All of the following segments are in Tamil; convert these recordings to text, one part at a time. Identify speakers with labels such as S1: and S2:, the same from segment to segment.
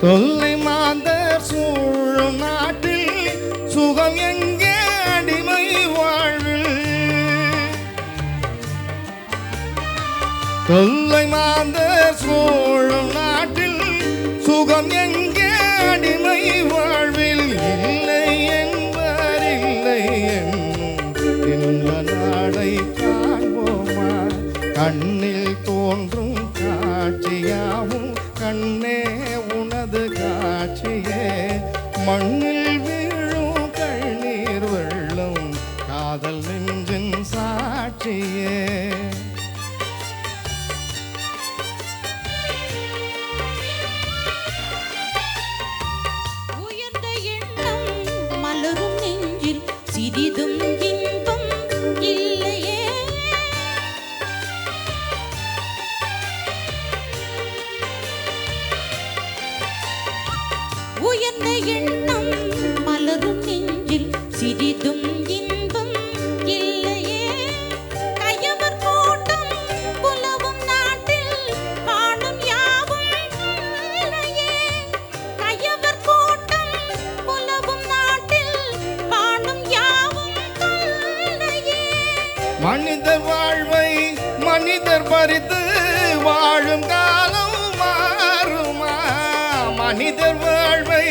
S1: தொல்லை மாந்தர் சூழும் நாட்டில் சுகம் எங்கே அடிமை வாழ்வில். தொல்லை மாந்தர் சூழும் நாட்டில் சுகம் எங்கே அடிமை வாழ்வில். இல்லை என்பார் இல்லை என்னும் இன்ப நாடை காண்போமா. கண்ணில் தோன்றும் காட்சியாவும் கண்ணே உனது காட்சியே. மண்ணில் வீழும் கண்ணீர் வெள்ளம் காதல் நெஞ்சின் சாட்சியே.
S2: உயர்ந்த எண்ணம் மலரும் நெஞ்சில் சிறிதும் இன்பம் இல்லையே. உயர்ந்த எண்ணம் மலரும் நெஞ்சில் சிறிதும் இன்பம் இல்லையே. கயவர் கூட்டம் புலவும் நாட்டில் காணும் யாவும் இல்லையே. கயவர் கூட்டம் புலவும் நாட்டில் காணும் யாவும் இல்லையே.
S1: மனிதர் வாழ்வை மனிதர் பறித்து வாழும் காலம் மாறுமா. மனிதர் வாழ்வை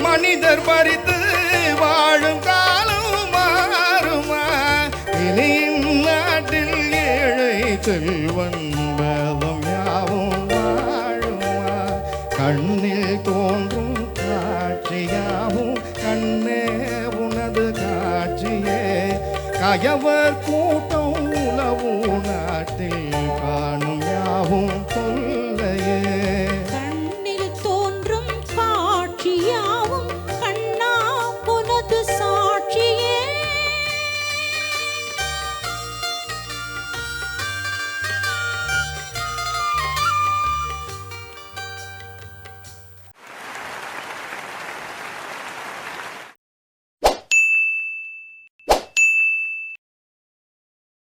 S1: மனிதர் பறித்து வாழும் காலம் மாறுமா. இனியும் நாட்டில் ஏழை செல்வன் வேதம் யாவும் வாழுமா. கண்ணில் தோன்றும் காட்சியாவும் கண்ணே உனது காட்சியே. கயவர் கூட்டம்